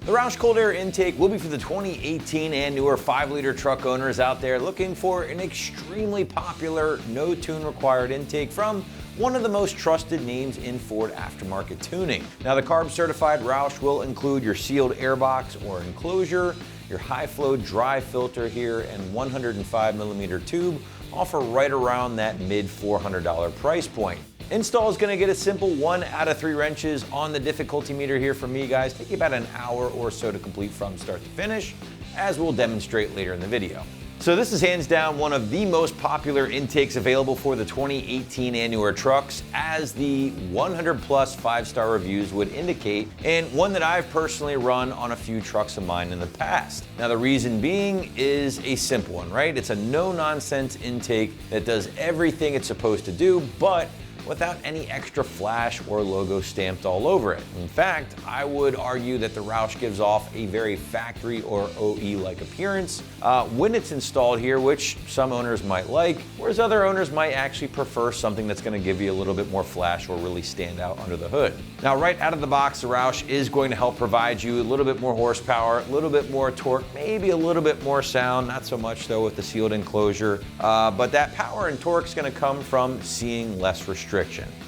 The Roush Cold Air intake will be for the 2018 and newer 5-liter truck owners out there looking for an extremely popular, no tune required intake from one of the most trusted names in Ford aftermarket tuning. Now, the CARB certified Roush will include your sealed airbox or enclosure, your high flow dry filter here, and 105mm tube, offer right around that mid $400 price point. Install is going to get a simple 1 out of 3 wrenches on the difficulty meter here from me, guys. Take you about an hour or so to complete from start to finish, as we'll demonstrate later in the video. So this is hands down one of the most popular intakes available for the 2018 and newer trucks, as the 100 plus 5-star reviews would indicate, and one that I've personally run on a few trucks of mine in the past. Now, the reason being is a simple one, right? It's a no-nonsense intake that does everything it's supposed to do, but without any extra flash or logo stamped all over it. In fact, I would argue that the Roush gives off a very factory or OE-like appearance when it's installed here, which some owners might like, whereas other owners might actually prefer something that's going to give you a little bit more flash or really stand out under the hood. Now, right out of the box, the Roush is going to help provide you a little bit more horsepower, a little bit more torque, maybe a little bit more sound, not so much though with the sealed enclosure, but that power and torque is going to come from seeing less restriction.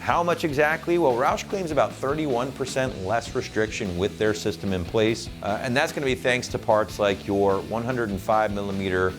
How much exactly? Well, Roush claims about 31% less restriction with their system in place, and that's going to be thanks to parts like your 105mm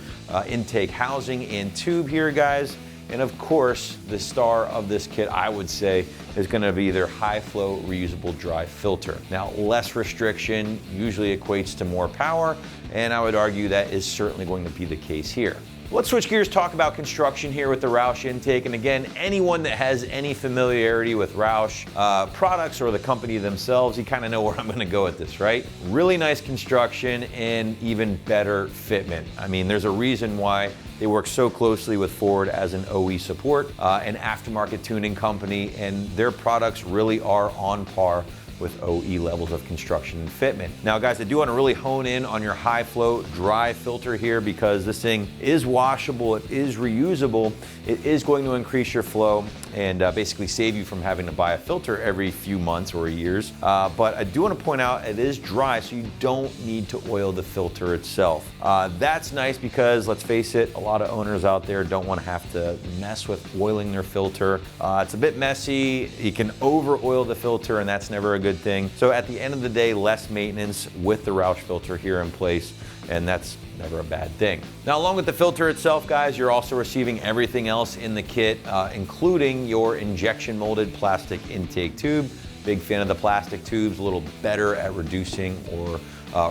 intake housing and tube here, guys. And of course, the star of this kit, I would say, is going to be their high flow reusable dry filter. Now, less restriction usually equates to more power, and I would argue that is certainly going to be the case here. Let's switch gears, talk about construction here with the Roush intake. And again, anyone that has any familiarity with Roush products or the company themselves, you kind of know where I'm going to go with this, right? Really nice construction and even better fitment. I mean, there's a reason why they work so closely with Ford as an OE support, an aftermarket tuning company, and their products really are on par with OE levels of construction and fitment. Now, guys, I do want to really hone in on your high flow dry filter here, because this thing is washable, it is reusable, it is going to increase your flow and basically save you from having to buy a filter every few months or years. But I do want to point out it is dry, so you don't need to oil the filter itself. That's nice because, let's face it, a lot of owners out there don't want to have to mess with oiling their filter. It's a bit messy, you can over oil the filter, and that's never a good thing. So at the end of the day, less maintenance with the Roush filter here in place, and that's never a bad thing. Now, along with the filter itself, guys, you're also receiving everything else in the kit, including your injection molded plastic intake tube. Big fan of the plastic tubes, a little better at reducing or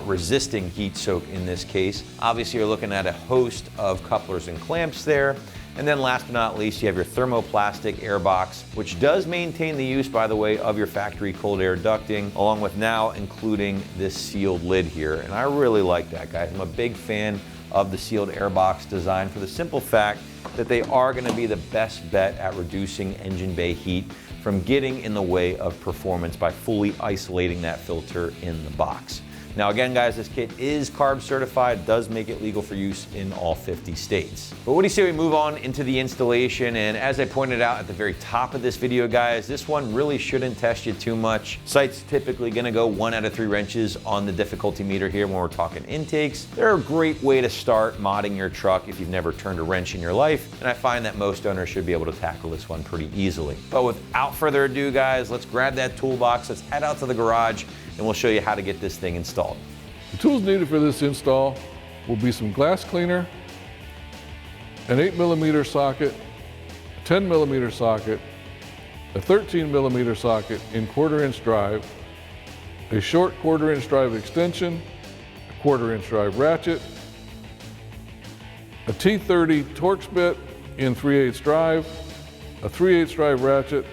resisting heat soak in this case. Obviously, you're looking at a host of couplers and clamps there. And then last but not least, you have your thermoplastic air box, which does maintain the use, by the way, of your factory cold air ducting, along with now including this sealed lid here. And I really like that, guys. I'm a big fan of the sealed air box design for the simple fact that they are going to be the best bet at reducing engine bay heat from getting in the way of performance by fully isolating that filter in the box. Now again, guys, this kit is CARB certified, does make it legal for use in all 50 states. But what do you say we move on into the installation? And as I pointed out at the very top of this video, guys, this one really shouldn't test you too much. Site's typically gonna go 1 out of 3 wrenches on the difficulty meter here when we're talking intakes. They're a great way to start modding your truck if you've never turned a wrench in your life, and I find that most owners should be able to tackle this one pretty easily. But without further ado, guys, let's grab that toolbox, let's head out to the garage, and we'll show you how to get this thing installed. The tools needed for this install will be some glass cleaner, an 8mm socket, a 10mm socket, a 13mm socket in 1/4" drive, a short 1/4" drive extension, a 1/4" drive ratchet, a T30 Torx bit in 3/8 drive, a 3/8 drive ratchet,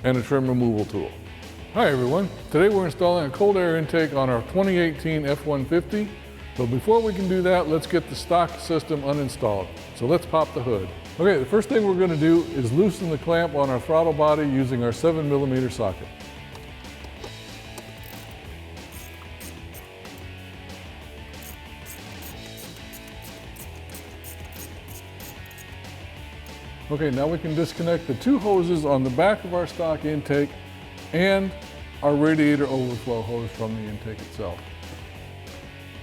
and a trim removal tool. Hi everyone, today we're installing a cold air intake on our 2018 F-150, but before we can do that, let's get the stock system uninstalled. So let's pop the hood. Okay, the first thing we're going to do is loosen the clamp on our throttle body using our 7mm socket. Okay, now we can disconnect the 2 hoses on the back of our stock intake and our radiator overflow hose from the intake itself.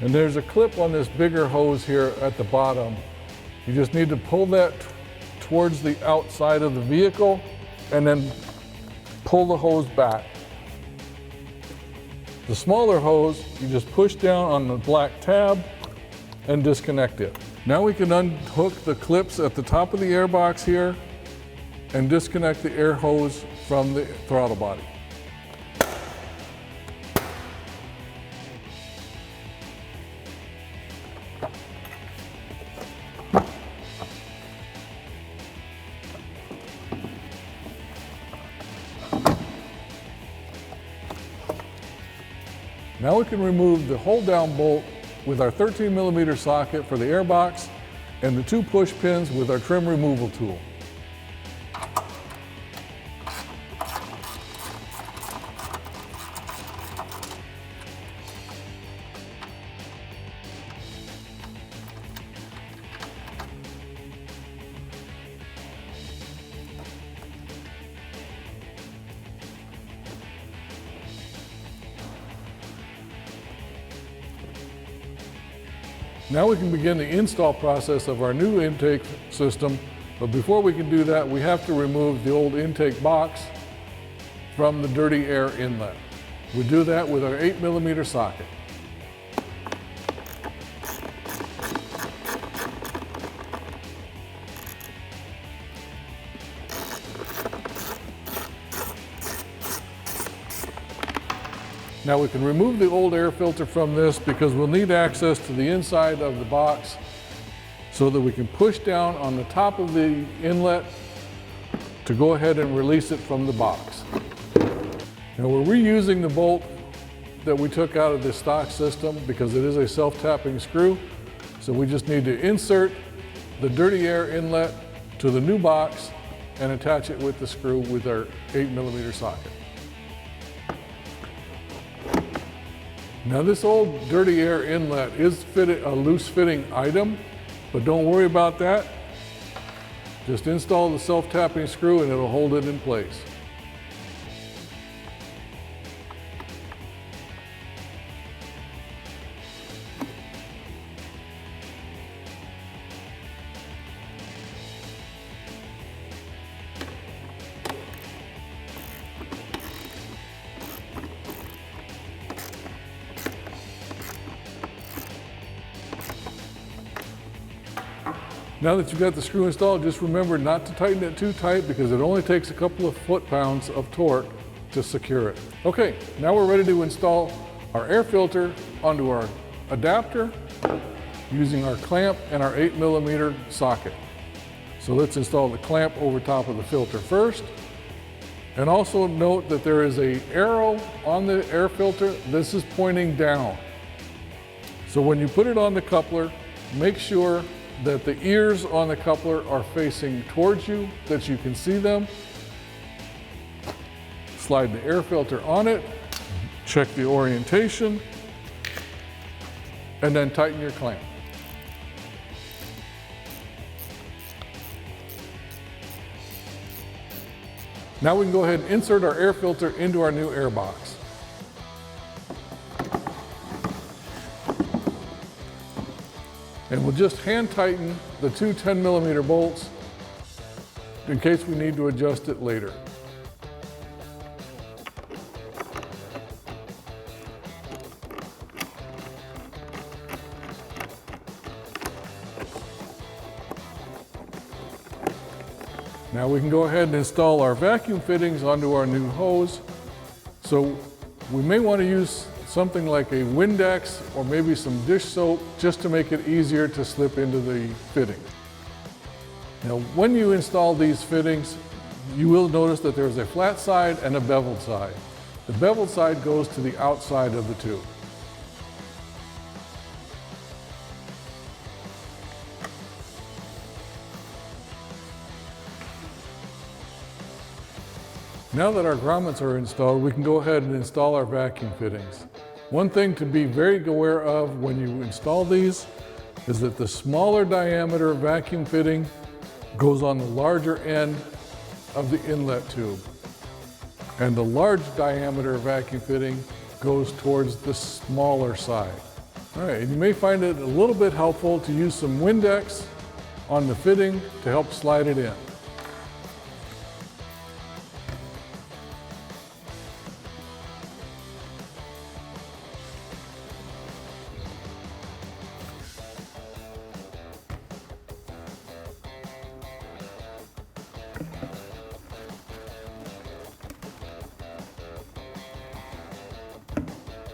And there's a clip on this bigger hose here at the bottom. You just need to pull that towards the outside of the vehicle and then pull the hose back. The smaller hose, you just push down on the black tab and disconnect it. Now we can unhook the clips at the top of the airbox here and disconnect the air hose from the throttle body. Now we can remove the hold down bolt with our 13mm socket for the airbox and the 2 push pins with our trim removal tool. Now we can begin the install process of our new intake system, but before we can do that, we have to remove the old intake box from the dirty air inlet. We do that with our 8mm socket. Now we can remove the old air filter from this because we'll need access to the inside of the box so that we can push down on the top of the inlet to go ahead and release it from the box. Now we're reusing the bolt that we took out of the stock system because it is a self-tapping screw. So we just need to insert the dirty air inlet to the new box and attach it with the screw with our 8mm socket. Now this old dirty air inlet is a loose fitting item, but don't worry about that. Just install the self-tapping screw and it'll hold it in place. Now that you've got the screw installed, just remember not to tighten it too tight because it only takes a couple of foot-pounds of torque to secure it. Okay, now we're ready to install our air filter onto our adapter using our clamp and our 8mm socket. So let's install the clamp over top of the filter first. And also note that there is an arrow on the air filter. This is pointing down. So when you put it on the coupler, make sure that the ears on the coupler are facing towards you, that you can see them. Slide the air filter on it, check the orientation, and then tighten your clamp. Now we can go ahead and insert our air filter into our new air box. And we'll just hand tighten the 2 10mm bolts in case we need to adjust it later. Now we can go ahead and install our vacuum fittings onto our new hose. So we may want to use something like a Windex or maybe some dish soap just to make it easier to slip into the fitting. Now when you install these fittings, you will notice that there's a flat side and a beveled side. The beveled side goes to the outside of the tube. Now that our grommets are installed, we can go ahead and install our vacuum fittings. One thing to be very aware of when you install these is that the smaller diameter vacuum fitting goes on the larger end of the inlet tube. and the large diameter vacuum fitting goes towards the smaller side. All right, and you may find it a little bit helpful to use some Windex on the fitting to help slide it in.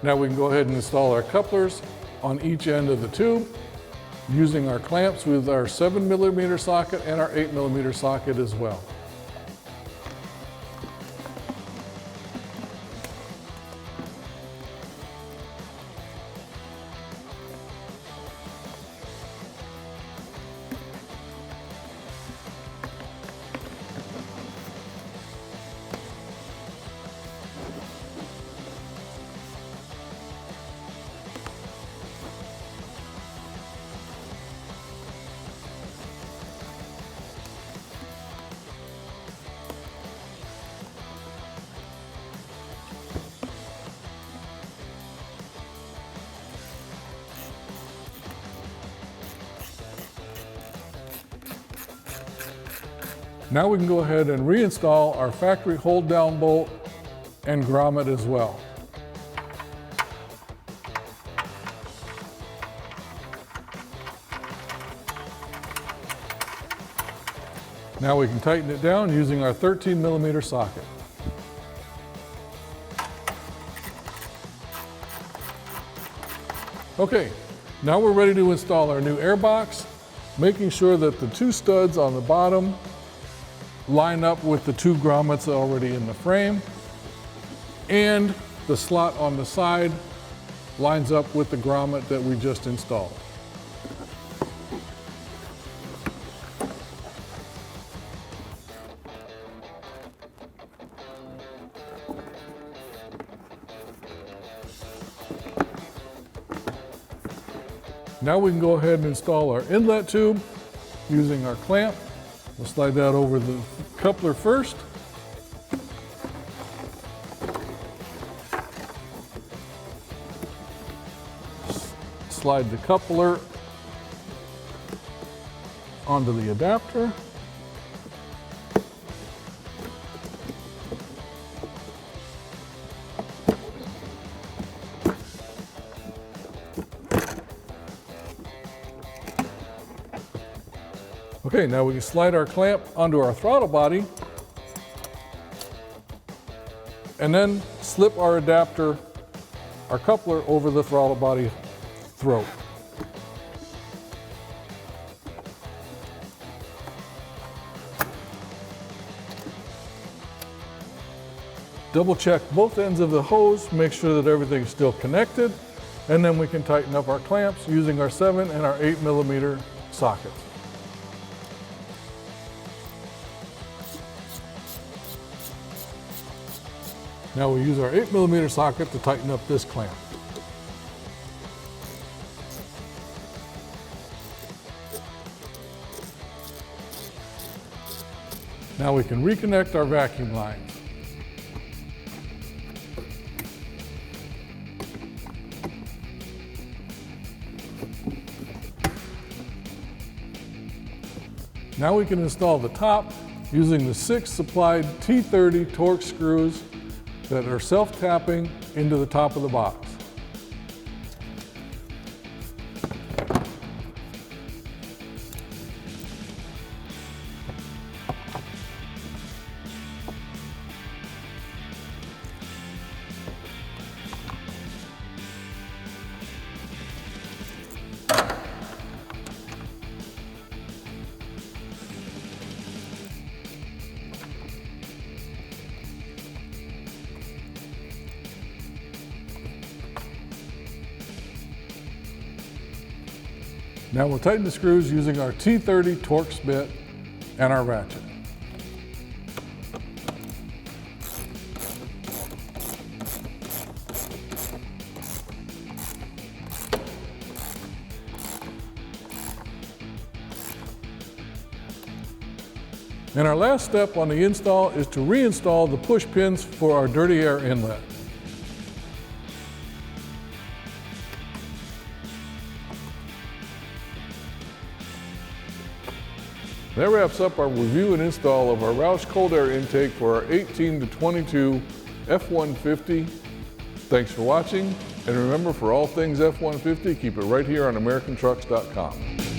Now we can go ahead and install our couplers on each end of the tube using our clamps with our 7mm socket and our 8mm socket as well. Now we can go ahead and reinstall our factory hold down bolt and grommet as well. Now we can tighten it down using our 13mm socket. Okay, now we're ready to install our new air box, making sure that the two studs on the bottom line up with the two grommets already in the frame, and the slot on the side lines up with the grommet that we just installed. Now we can go ahead and install our inlet tube using our clamp. We'll slide that over the coupler first. Slide the coupler onto the adapter. Okay, now we can slide our clamp onto our throttle body and then slip our adapter, our coupler, over the throttle body throat. Double check both ends of the hose, make sure that everything's still connected, and then we can tighten up our clamps using our 7 and our 8mm sockets. Now we use our 8mm socket to tighten up this clamp. Now we can reconnect our vacuum lines. Now we can install the top using the 6 supplied T30 Torx screws that are self-tapping into the top of the box. Now we'll tighten the screws using our T30 Torx bit and our ratchet. And our last step on the install is to reinstall the push pins for our dirty air inlet. That wraps up our review and install of our Roush cold air intake for our 18 to 22 F-150. Thanks for watching, and remember, for all things F-150, keep it right here on AmericanTrucks.com.